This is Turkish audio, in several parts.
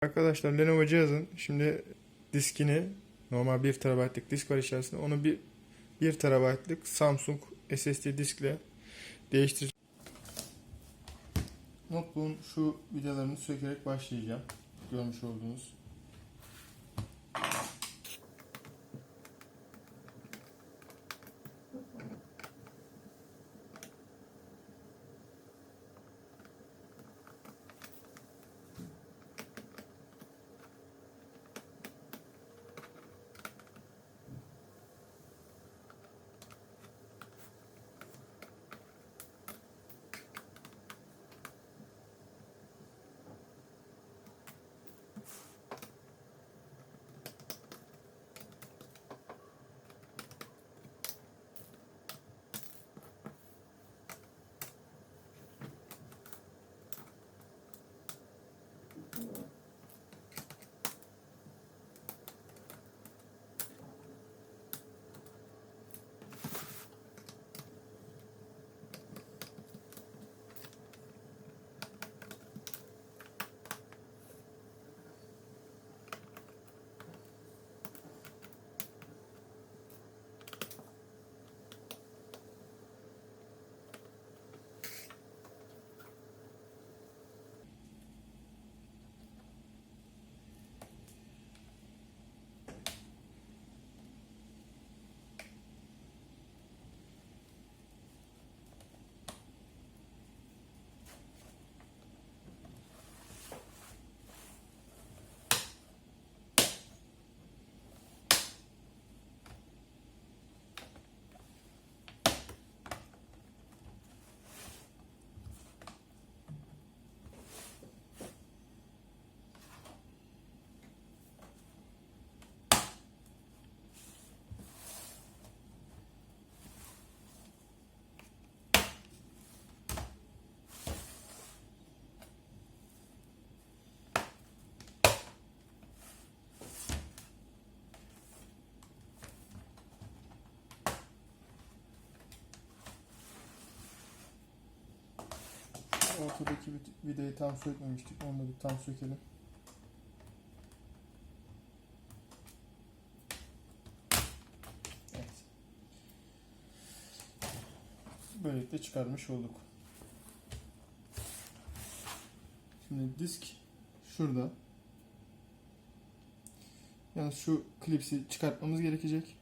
Arkadaşlar Lenovo cihazın şimdi diskini normal 1 TB'lık disk var içerisinde onu bir 1 TB'lık Samsung SSD diskle değiştireceğim. Notebook'un şu vidalarını sökerek başlayacağım. Görmüş olduğunuz. Ortadaki vidayı tam sökmemiştik. Onu da bir tam sökelim. Evet. Böylelikle çıkarmış olduk. Şimdi disk şurada. Yalnız şu klipsi çıkartmamız gerekecek.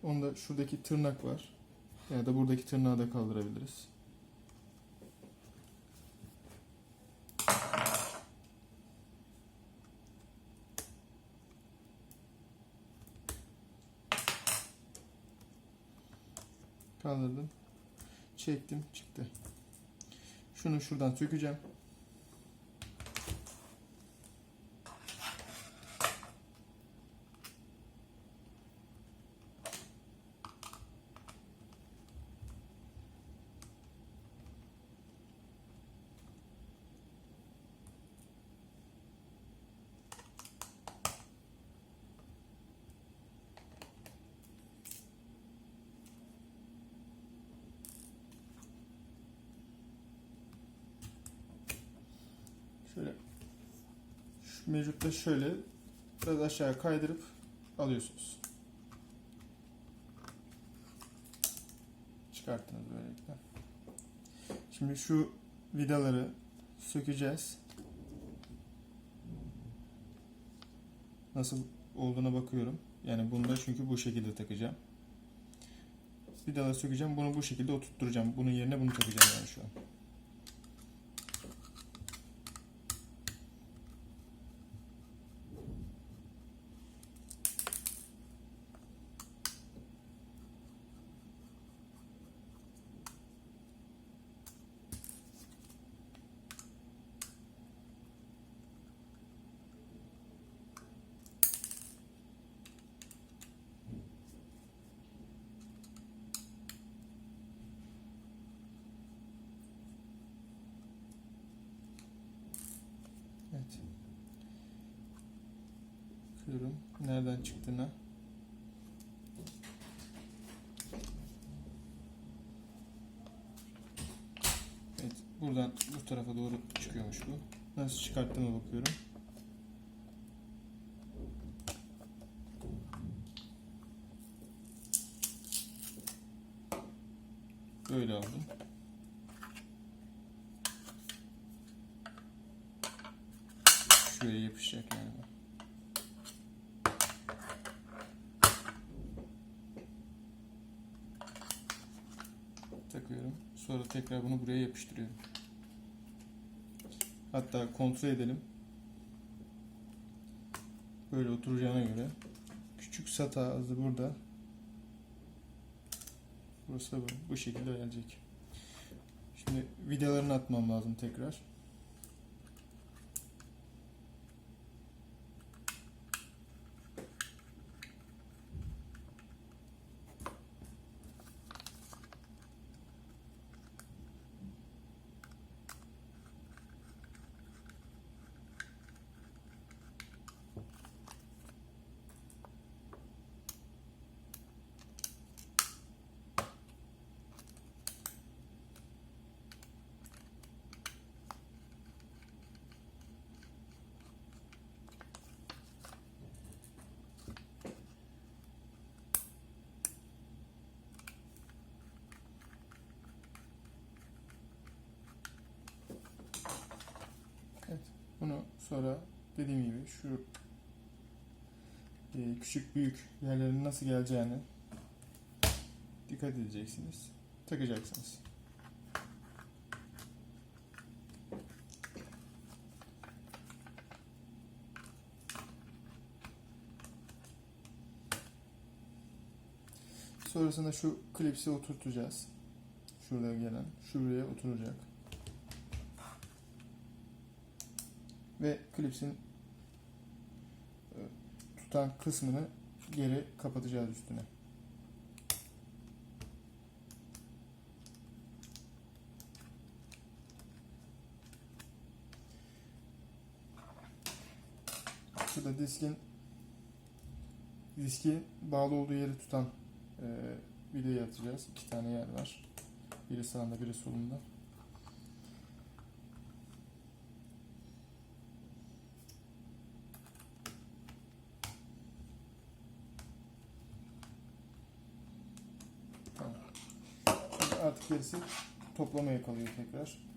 Onda şuradaki tırnak var. Ya da buradaki tırnağı da kaldırabiliriz. Kaldırdım. Çektim, çıktı. Şunu şuradan sökeceğim. Şöyle şu mevcutta şöyle biraz aşağı kaydırıp alıyorsunuz. Çıkarttınız böylelikle. Şimdi şu vidaları sökeceğiz. Nasıl olduğuna bakıyorum. Yani bunda çünkü bu şekilde takacağım. Vidaları sökeceğim. Bunu bu şekilde oturtturacağım. Bunun yerine bunu takacağım yani şu an. Evet. Bakıyorum nereden çıktığına. Evet, buradan bu tarafa doğru çıkıyormuş bu. Nasıl çıkarttığıma bakıyorum. Böyle aldım. Şuraya yapışacak yani. Takıyorum. Sonra tekrar bunu buraya yapıştırıyorum. Hatta kontrol edelim. Böyle oturacağına göre. Küçük SATA ağzı burada. Burası da bu şekilde gelecek. Şimdi vidalarını atmam lazım tekrar. Evet, bunu sonra dediğim gibi şu küçük büyük yerlerin nasıl geleceğini dikkat edeceksiniz. Takacaksınız. Sonrasında şu klipsi oturtacağız. Şuraya gelen, şuraya oturacak. Ve klipsin tutan kısmını geri kapatacağız üstüne. Şurada diski bağlı olduğu yeri tutan vidayı atacağız. 2 tane yer var. Biri sağında, biri solunda. Tamam. Şimdi artık gerisi toplamaya kalıyor tekrar.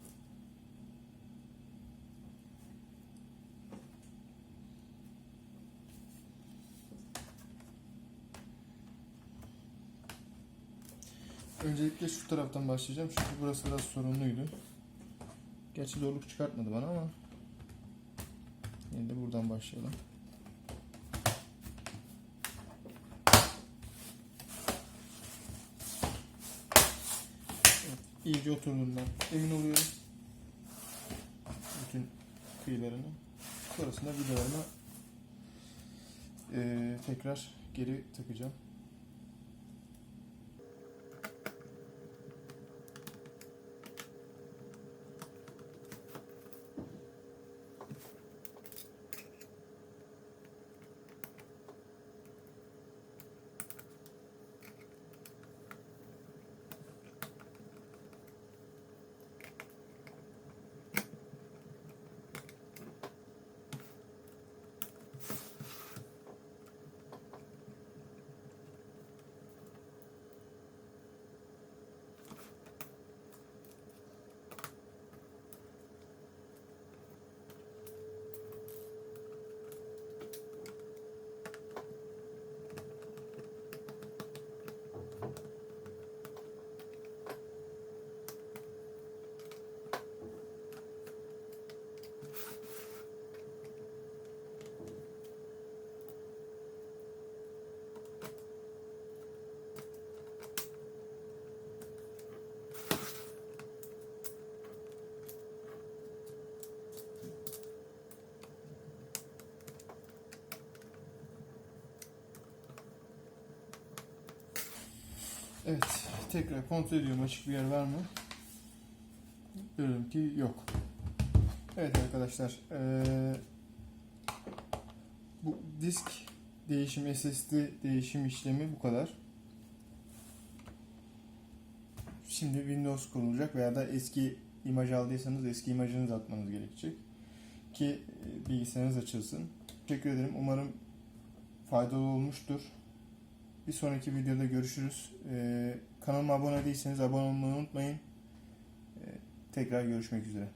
Öncelikle şu taraftan başlayacağım çünkü burası biraz sorunluydu. Gerçi zorluk çıkartmadı bana ama yine de buradan başlayalım. Evet, iyice oturduğundan emin oluyorum. Bütün kıyılarını. Sonrasında vidalarına tekrar geri takacağım. Evet, tekrar kontrol ediyorum açık bir yer var mı? Görüyorum ki yok. Evet arkadaşlar, bu disk değişim, SSD değişim işlemi bu kadar. Şimdi Windows kurulacak veya da eski imaj aldıysanız eski imajınızı atmanız gerekecek ki bilgisayarınız açılsın. Teşekkür ederim. Umarım faydalı olmuştur. Bir sonraki videoda görüşürüz. Kanalıma abone değilseniz abone olmayı unutmayın. Tekrar görüşmek üzere.